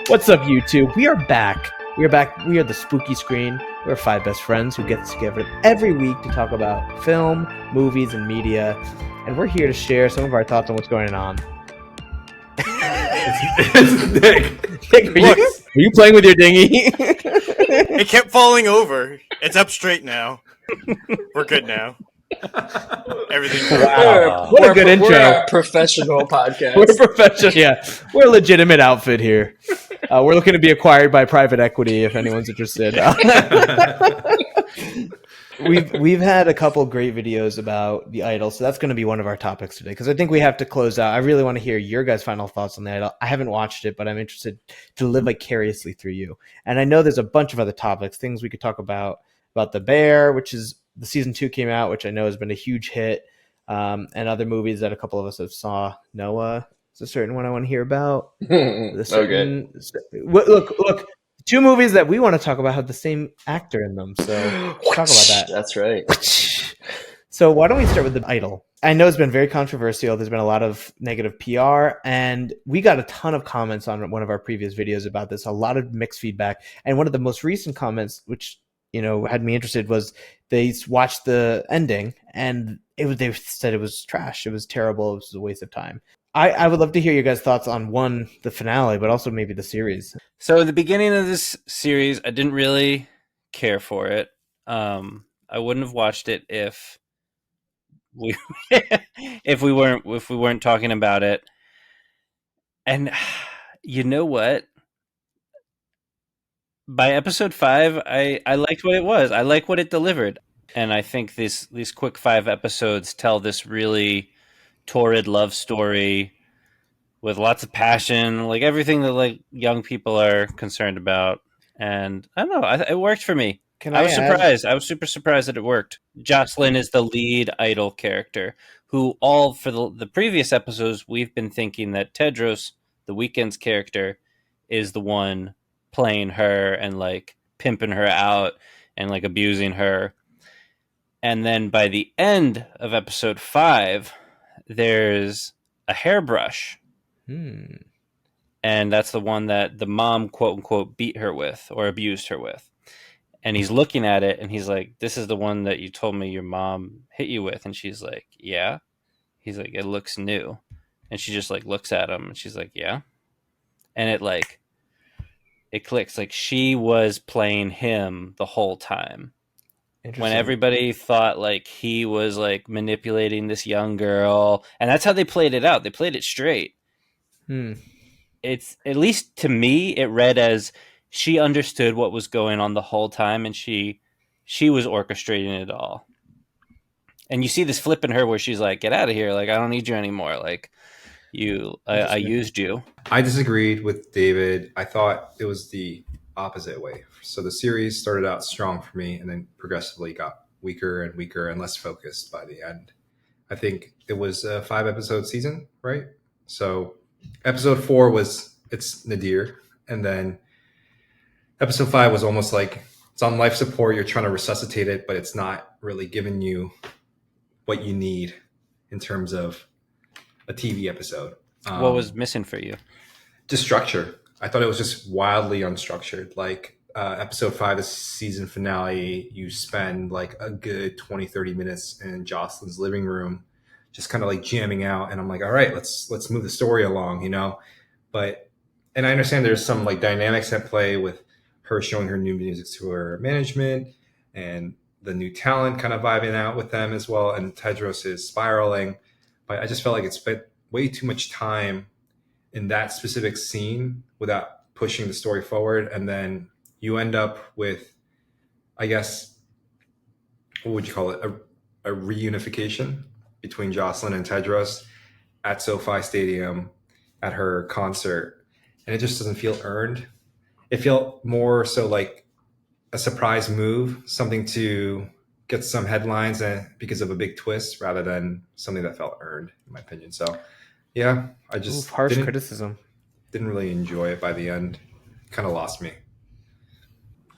What's up, YouTube? We are back. We are back. We are the Spooky Screen. We're five best friends who get together every week to talk about film, movies, and media. And we're here to share some of our thoughts on what's going on. Nick. Nick, are you playing with your dinghy? It kept falling over. It's up straight now. We're good now. Everything's Wow. What a good intro. We're a professional podcast. We're professional. Yeah, we're a legitimate outfit here. We're looking to be acquired by private equity if anyone's interested. We've had a couple great videos about The Idol, so that's going to be one of our topics today because I think we have to close out. I really want to hear your guys' final thoughts on The Idol. I haven't watched it, but I'm interested to live vicariously through you. And I know there's a bunch of other topics, things we could talk about The Bear, which is the season 2 came out, which I know has been a huge hit, and other movies that a couple of us have saw. Noah is a certain one I want to hear about. Okay. Look. 2 movies that we want to talk about have the same actor in them, so let's talk about that. That's right. So why don't we start with The Idol? I know it's been very controversial. There's been a lot of negative PR, and we got a ton of comments on one of our previous videos about this, a lot of mixed feedback. And one of the most recent comments, which had me interested, was they watched the ending, and they said it was trash. It was terrible. It was a waste of time. I would love to hear your guys' thoughts on the finale, but also maybe the series. So the beginning of this series, I didn't really care for it. I wouldn't have watched it if we weren't talking about it. And you know what? By episode 5, I liked what it was. I like what it delivered, and I think these quick 5 episodes tell this really torrid love story with lots of passion, like everything that young people are concerned about. And I don't know, it worked for me. I was surprised. I was super surprised that it worked. Jocelyn is the lead Idol character, who all for the previous episodes we've been thinking that Tedros, the Weeknd's character, is the one playing her and pimping her out and abusing her. And then by the end of episode 5, there's a hairbrush. And that's the one that the mom, quote unquote, beat her with or abused her with. And he's looking at it and he's like, "This is the one that you told me your mom hit you with." And she's like, "Yeah." He's like, "It looks new." And she just looks at him and she's like, "Yeah." And it clicks. She was playing him the whole time. When everybody thought he was manipulating this young girl, and that's how they played it out. They played it straight. It's, at least to me, it read as she understood what was going on the whole time, and she was orchestrating it all. And you see this flip in her where she's like, "Get out of here! I don't need you anymore. I used you." I disagreed with David. I thought it was the opposite way. So the series started out strong for me and then progressively got weaker and weaker and less focused by the end. I think it was a 5-episode season, right? So episode 4 it's Nadir, and then episode 5 was almost it's on life support. You're trying to resuscitate it, but it's not really giving you what you need in terms of a TV episode. What was missing for you? Just structure. I thought it was just wildly unstructured. Episode 5, the season finale, you spend a good 20-30 minutes in Jocelyn's living room, just kind of jamming out. And I'm like, all right, let's move the story along, But, and I understand there's some dynamics at play with her showing her new music to her management and the new talent kind of vibing out with them as well. And Tedros is spiraling. But I just felt it spent way too much time in that specific scene without pushing the story forward. And then you end up with, I guess, what would you call it? A reunification between Jocelyn and Tedros at SoFi Stadium at her concert. And it just doesn't feel earned. It felt more so like a surprise move, something to get some headlines because of a big twist rather than something that felt earned, in my opinion. So, yeah, I just harsh criticism. Didn't really enjoy it by the end. Kind of lost me.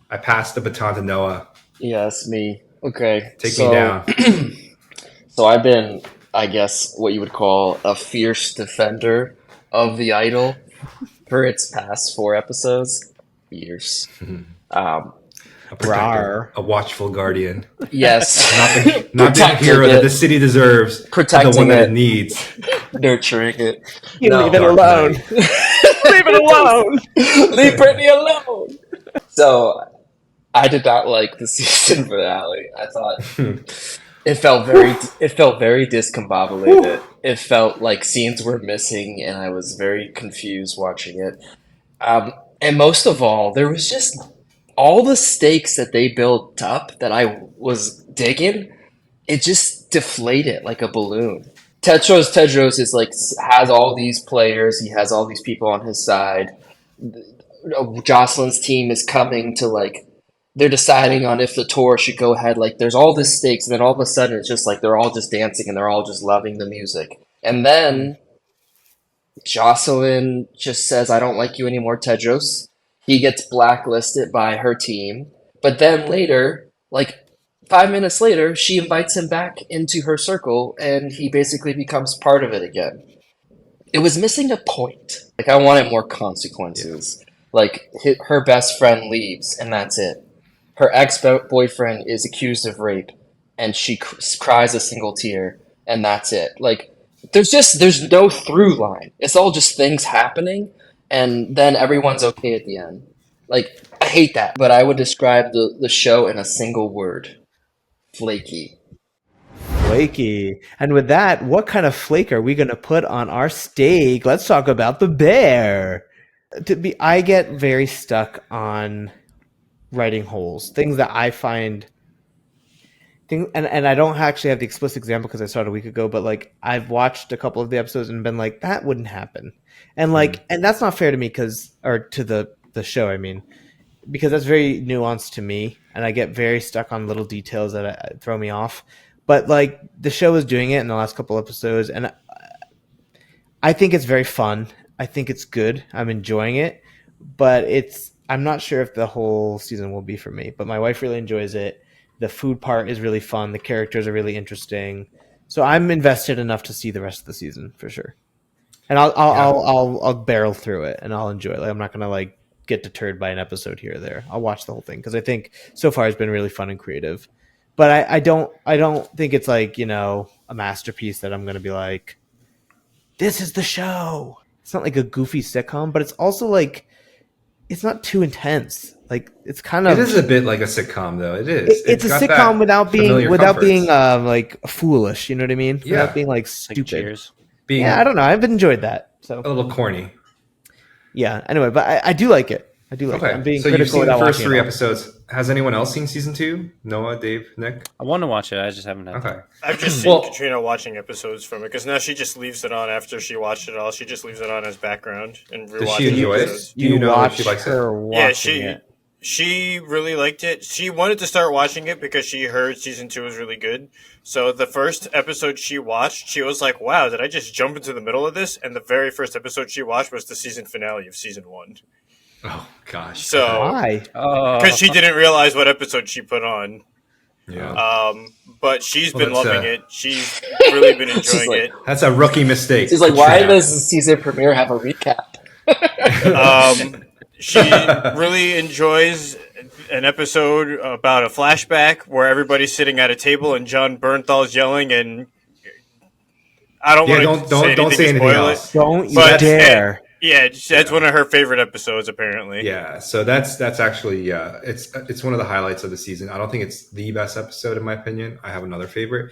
I passed the baton to Noah. Yes, me. Okay. Take me down. So I've been, I guess, what you would call a fierce defender of The Idol for its past 4 episodes, years. Um, A protector, Rawr. a watchful guardian, yes, not the Protecting hero that it. the city deserves, but the Protecting one that it. it needs. Nurturing it. You No. leave it Dark alone. Knight. Leave it alone. Leave Brittany alone. So I did not like the season finale. I thought it felt very discombobulated. It felt like scenes were missing, and I was very confused watching it. And most of all, there was just all the stakes that they built up that I was digging. It just deflated like a balloon. Tedros is like has all these players. He has all these people on his side. Jocelyn's team is coming to like they're deciding on if the tour should go ahead. Like there's all this stakes, and then all of a sudden it's just like they're all just dancing and they're all just loving the music. And then Jocelyn just says, "I don't like you anymore, Tedros." He gets blacklisted by her team, but then later, like 5 minutes later, she invites him back into her circle, and he basically becomes part of it again. It was missing a point. Like I wanted more consequences. Like her best friend leaves, and that's it. Her ex-boyfriend is accused of rape, and she cries a single tear, and that's it. Like there's no through line. It's all just things happening, and then everyone's okay at the end. Like I hate that, but I would describe the show in a single word: flaky. Flaky. And with that, what kind of flake are we going to put on our steak? Let's talk about the bear. I get very stuck on writing holes, things that I find. And I don't actually have the explicit example because I started a week ago, but like I've watched a couple of the episodes and been like, that wouldn't happen, and like, and that's not fair to me or to the show. I mean, because that's very nuanced to me, and I get very stuck on little details that throw me off. But like the show is doing it in the last couple episodes, and I think it's very fun. I think it's good. I'm enjoying it, but I'm not sure if the whole season will be for me. But my wife really enjoys it. The food part is really fun. The characters are really interesting. So I'm invested enough to see the rest of the season for sure. And I'll barrel through it and I'll enjoy it. Like I'm not gonna like get deterred by an episode here or there. I'll watch the whole thing because I think so far it's been really fun and creative. But I don't think it's like, you know, a masterpiece that I'm gonna be like, this is the show. It's not like a goofy sitcom, but it's also like it's not too intense. Like it's kind of It is a bit like a sitcom, though. It is. It's a got sitcom that without familiar being comforts. like foolish. You know what I mean? Yeah. Without being like Like stupid. Cheers. Being Yeah, I don't know. I've enjoyed that. a So little corny. yeah. Anyway, but I do like it. I do like it. I'm Okay, being so you've critical seen the without first watching 3 it all. episodes. Has anyone else seen season 2? Noah, Dave, Nick? I want to watch it. I just haven't had Okay. time. I've just seen Well- Katrina watching episodes from it because now she just leaves it on after she watched it all. She just leaves it on as background and Does rewatches she enjoy it? episodes. Do you know if watch she likes it? her watching Yeah, she it? she really liked it. She wanted to start watching it because she heard season 2 was really good. So the first episode she watched, she was like, "Wow, did I just jump into the middle of this?" And the very first episode she watched was the season finale of season 1. Oh, gosh. So Why? Oh, because she didn't realize what episode she put on. Yeah. But she's Well, been that's, loving it. She's really been She's enjoying like- it. That's a rookie mistake. She's like, why Katrina. does the season premiere have a recap? She really enjoys an episode about a flashback where everybody's sitting at a table and John Bernthal's yelling, and I don't Yeah, want to don't say anything spoil else. Don't you But- dare! Yeah, that's one of her favorite episodes, apparently. Yeah, so that's actually it's one of the highlights of the season. I don't think it's the best episode in my opinion. I have another favorite.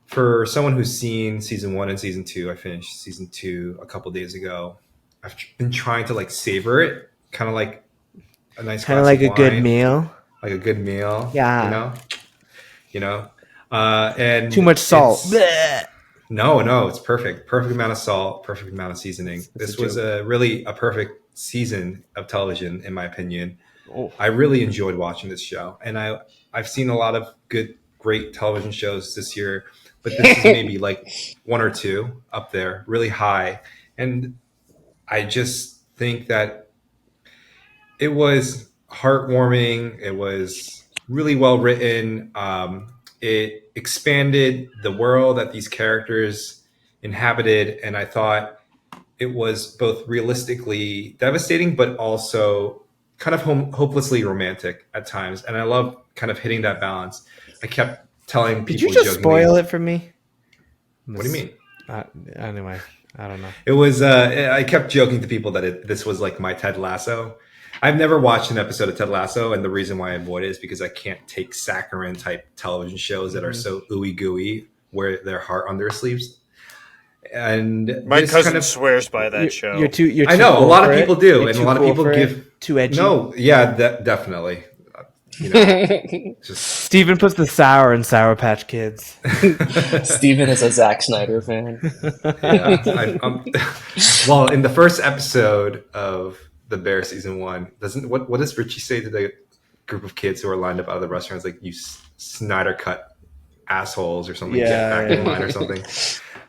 For someone who's seen season 1 and season 2, I finished season 2 a couple days ago. I've been trying to like savor it, kind of like a nice, Kind of glass like a good wine, meal. like a good meal. Yeah. you know, and Too much salt. it's- Bleh. No, it's perfect. Perfect amount of salt, perfect amount of seasoning. That's This a was really a perfect season of television, in my opinion. Oh. I really enjoyed watching this show, and I've seen a lot of great television shows this year, but this is maybe like 1 or 2 up there, really high. And I just think that it was heartwarming. It was really well written. It expanded the world that these characters inhabited, and I thought it was both realistically devastating, but also kind of hopelessly romantic at times. And I love kind of hitting that balance. I kept telling Did people you just jokingly, spoil it for me? What do you mean? Anyway, I don't know. It was. I kept joking to people that this was like my Ted Lasso. I've never watched an episode of Ted Lasso, and the reason why I avoid it is because I can't take saccharine type television shows that are so ooey gooey, wear their heart on their sleeves. And My this cousin kind of, swears by that show. You're too I know a cool lot for of it. people do, You're and a too lot of cool people for it. give Too edgy. no, yeah, definitely. You know, just Steven puts the sour in Sour Patch Kids. Steven is a Zack Snyder fan. yeah. Well, in the first episode of The Bear season 1, what does Richie say to the group of kids who are lined up out of the restaurants? Like, you Snyder cut assholes or something. Get back in line or something.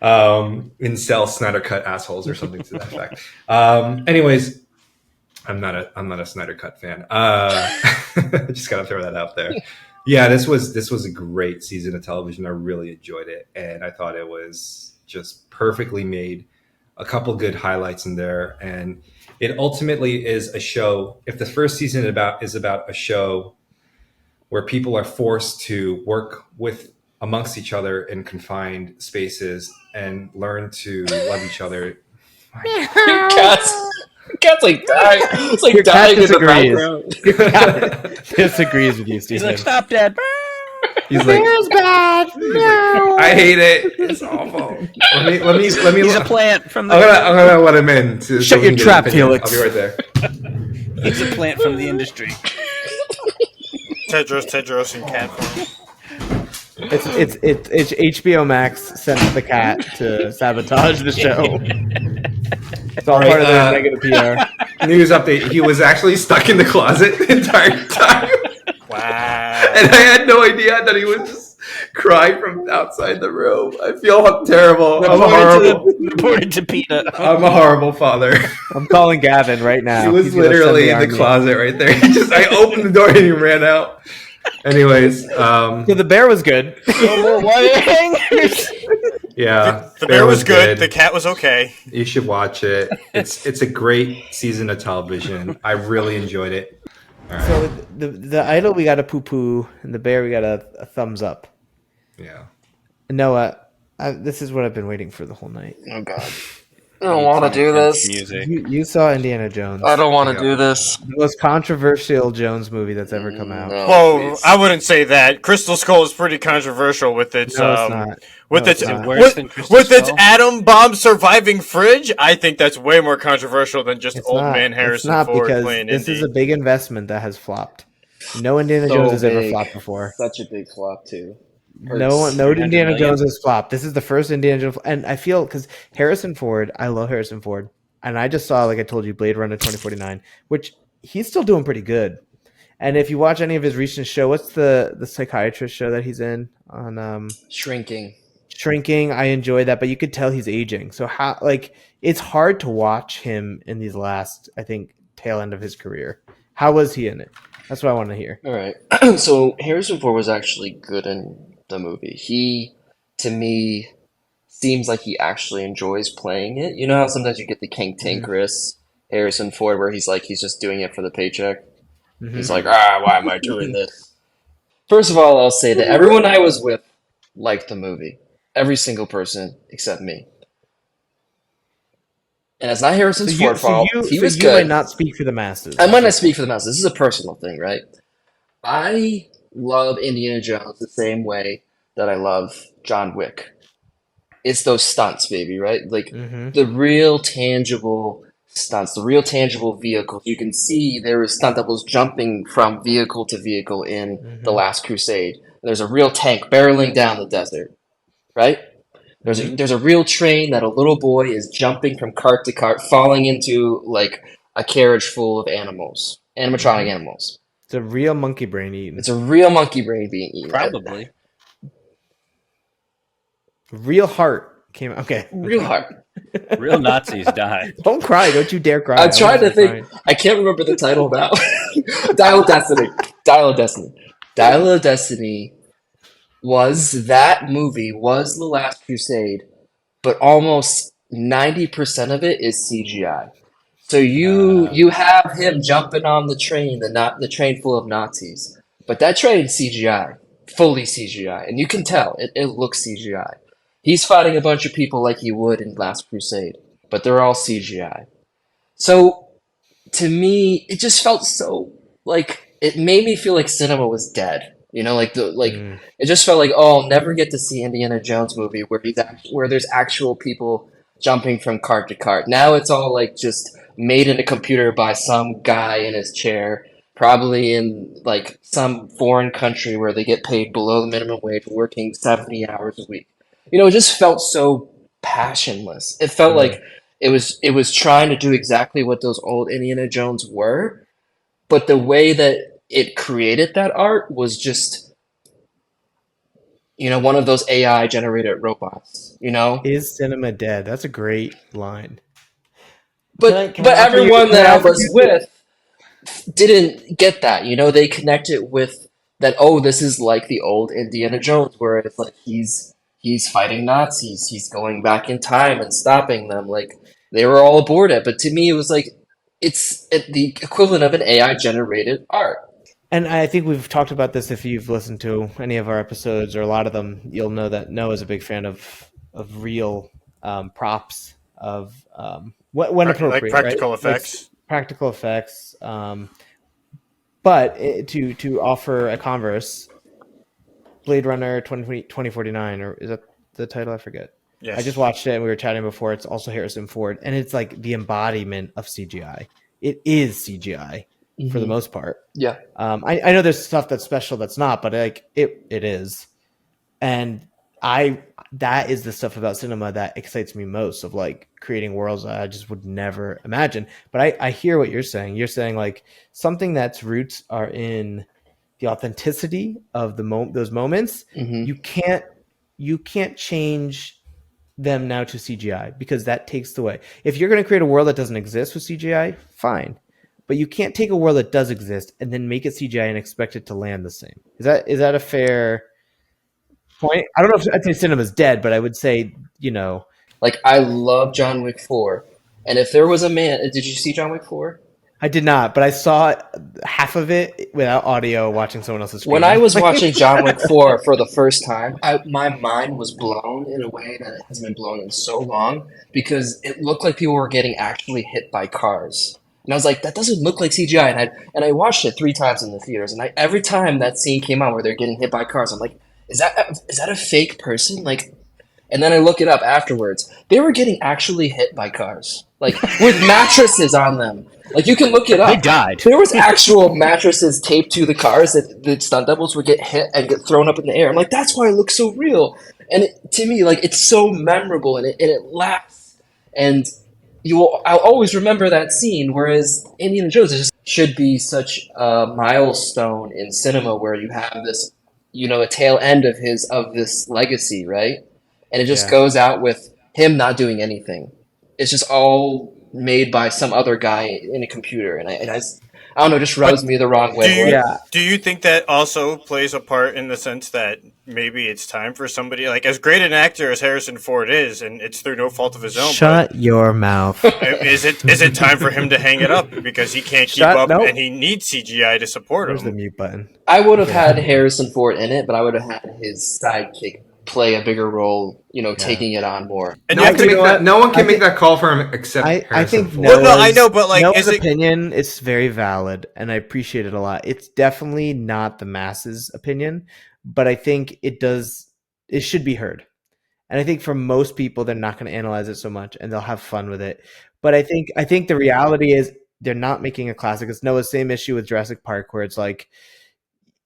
Incel Snyder cut assholes or something to that effect. Anyways, I'm not a Snyder cut fan. Just gotta throw that out there. Yeah, this was a great season of television. I really enjoyed it, and I thought it was just perfectly made. A couple good highlights in there, and it ultimately is a show. If the first season is about a show where people are forced to work amongst each other in confined spaces and learn to love each other. Cat's like dying. It's like Your cat dying in the disagrees. background. Disagrees with you, He's Steven. like, "Stop, Dad!" He's like, bad. No. I hate it. It's awful. Let me. He's a plant from the. I'm gonna let him in. Shut we your can get trap, his opinion. Felix. I'll be right there. He's a plant from the industry. Tedros, in cat form. It's HBO Max sent the cat to sabotage the show. It's all part of their negative PR. News update: he was actually stuck in the closet the entire time. Wow. And I had no idea. I thought he was just crying from outside the room. I feel terrible. Reported to PETA. I'm a horrible father. I'm calling Gavin right now. He was He's gonna send literally in the army. closet right there. I opened the door and he ran out. Anyways, So the bear was good. yeah, The bear was good. The cat was okay. You should watch it. It's a great season of television. I really enjoyed it. All right. So the idol we got a poo poo, and the bear we got a thumbs up. Yeah. Noah, this is what I've been waiting for the whole night. Oh god. I don't want to do this. Music. You saw Indiana Jones, I don't want to Yeah. do this. the most controversial Jones movie that's ever come out. No, Whoa, please. I wouldn't say that. Crystal Skull is pretty controversial with its No, it's not. with No, its it's not. Worse than Crystal with its Skull? atom bomb surviving fridge. I think that's way more controversial than just It's old not. man It's Harrison not Ford because playing this Indy. is a big investment that has flopped. No Indiana So Jones has ever big. flopped before. Such a big flop too. No 300 Indiana million. Jones has flopped. This is the first Indiana Jones, and I feel because Harrison Ford, I love Harrison Ford, and I just saw, like I told you, Blade Runner 2049, which he's still doing pretty good. And if you watch any of his recent show, what's the psychiatrist show that he's in on Shrinking. Shrinking? I enjoy that, but you could tell he's aging. So how it's hard to watch him in these last, I think, tail end of his career. How was he in it? That's what I want to hear. All right. So Harrison Ford was actually good in the movie. He, to me, seems like he actually enjoys playing it. You know how sometimes you get the cantankerous Harrison Ford where he's just doing it for the paycheck? Mhm. He's like, why am I doing this? First of all, I'll say that everyone I was with liked the movie. Every single person except me. And it's not Harrison's Ford fault. He was you good. might not speak for the masses. I might not speak for the masses. This is a personal thing, right? I love Indiana Jones the same way that I love John Wick. It's those stunts, baby, right? Like Mhm. the real tangible stunts, the real tangible vehicles. You can see there was stunt doubles jumping from vehicle to vehicle in The Last Crusade. There's a real tank barreling down the desert, right? There's a real train that a little boy is jumping from cart to cart, falling into like a carriage full of animals, animatronic animals. It's a real monkey brain eating. It's a real monkey brain being eaten. Probably. Real heart came. Okay, Real hard. Real Nazis die. don't cry. Don't you dare cry. I'm trying to wasn't think. crying. I can't remember the title now. Dial of Destiny. Dial of Destiny. Dial of Destiny was that movie, was The Last Crusade, but almost 90% of it is CGI. So you have him jumping on the train, the train full of Nazis, but that train's CGI, fully CGI, and you can tell it looks CGI. He's fighting a bunch of people like he would in Last Crusade, but they're all CGI. So to me, it just felt so like it made me feel like cinema was dead. You know, it just felt like, oh, I'll never get to see Indiana Jones movie where there's actual people jumping from cart to cart. Now it's all like just made in a computer by some guy in his chair, probably in like some foreign country where they get paid below the minimum wage, working 70 hours a week. You know, it just felt so passionless. It felt like it was trying to do exactly what those old Indiana Jones were, but the way that it created that art was just, one of those AI generated robots, Is cinema dead? That's a great line. But Can I offer you- everyone can I that I offer was you- with didn't get that. They connected with that, oh, this is like the old Indiana Jones, where it's like he's fighting Nazis, he's going back in time and stopping them. Like they were all aboard it. But to me, it was like it's the equivalent of an AI generated art. And I think we've talked about this. If you've listened to any of our episodes or a lot of them, you'll know that Noah's a big fan of real props, of when appropriate, like practical right? effects. Practical effects. But to offer a converse, Blade Runner 2049, or is that the title? I forget. Yes. I just watched it and we were chatting before. It's also Harrison Ford, and it's like the embodiment of CGI. It is CGI for the most part. Yeah. I know there's stuff that's special that's not, but like it is. And that is the stuff about cinema that excites me most, of like creating worlds that I just would never imagine. But I hear what you're saying. You're saying like something that's roots are in the authenticity of those moments. Mm-hmm. You can't change them now to CGI, because that takes the way. If you're going to create a world that doesn't exist with CGI, fine. But you can't take a world that does exist and then make it CGI and expect it to land the same. Is that a fair point? I don't know if I'd say cinema's dead, but I would say, Like I love John Wick 4. And if there was a man, did you see John Wick 4? I did not, but I saw half of it without audio watching someone else's screen. When I was watching John Wick 4 for the first time, my mind was blown in a way that it hasn't been blown in so long, because it looked like people were getting actually hit by cars. And I was like, that doesn't look like CGI. And I watched it 3 times in the theaters. And every time that scene came out where they're getting hit by cars, I'm like, is that a fake person? Like, and then I look it up afterwards. They were getting actually hit by cars, like with mattresses on them. Like you can look it up. They died. There was actual mattresses taped to the cars that the stunt doubles would get hit and get thrown up in the air. I'm like, that's why it looks so real. And to me, like it's so memorable and it lasts. And I'll always remember that scene. Whereas Indiana Jones should be such a milestone in cinema, where you have this, a tail end of this legacy, right? And it just goes out with him not doing anything. It's just all made by some other guy in a computer, and I don't know, just rubs me the wrong way. Do you think that also plays a part in the sense that maybe it's time for somebody, like as great an actor as Harrison Ford is, and it's through no fault of his own. Shut your mouth. Is it time for him to hang it up because he can't keep up and he needs CGI to support Where's the him? mute button? I would have had Harrison Ford in it, but I would have had his sidekick play a bigger role, taking it on more. And No you one have can to make no one can make that call for him except I Harrison think Ford. Well, no, I know, but like, Noah's is it? opinion is very valid, and I appreciate it a lot. It's definitely not the masses' opinion, but I think it should be heard. And I think for most people, they're not going to analyze it so much, and they'll have fun with it. But I think the reality is they're not making a classic. It's Noah's same issue with Jurassic Park, where it's like,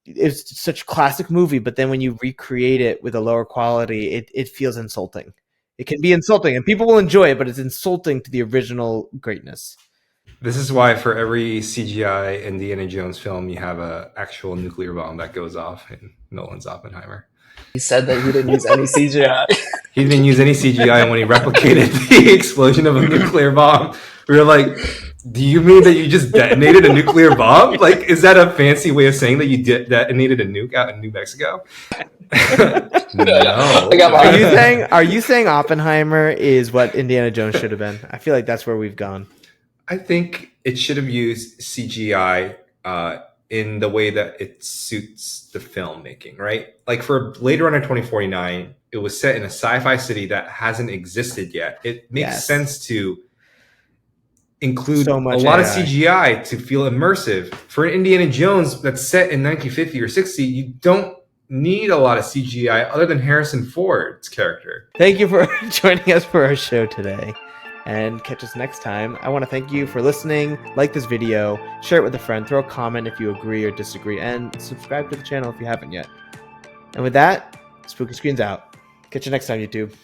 it's such a classic movie, but then when you recreate it with a lower quality, it feels insulting. It can be insulting, and people will enjoy it, but it's insulting to the original greatness. This is why for every CGI Indiana Jones film, you have an actual nuclear bomb that goes off in Nolan's Oppenheimer. He said that he didn't use any CGI. He didn't use any CGI, and when he replicated the explosion of a nuclear bomb, we were like, Do you mean that you just detonated a nuclear bomb? Like, is that a fancy way of saying that you detonated a nuke out in New Mexico? No. I got my- Are you saying Oppenheimer is what Indiana Jones should have been? I feel like that's where we've gone. I think it should have used CGI in the way that it suits the filmmaking, right? Like for Blade Runner 2049, it was set in a sci-fi city that hasn't existed yet. It makes Yes. sense to include So a much lot of AI. CGI to feel immersive. For Indiana Jones that's set in 1950 or 60, you don't need a lot of CGI other than Harrison Ford's character. Thank you for joining us for our show today. And catch us next time. I want to thank you for listening. Like this video, share it with a friend, throw a comment if you agree or disagree, and subscribe to the channel if you haven't yet. And with that, Spooky Screens out. Catch you next time, YouTube.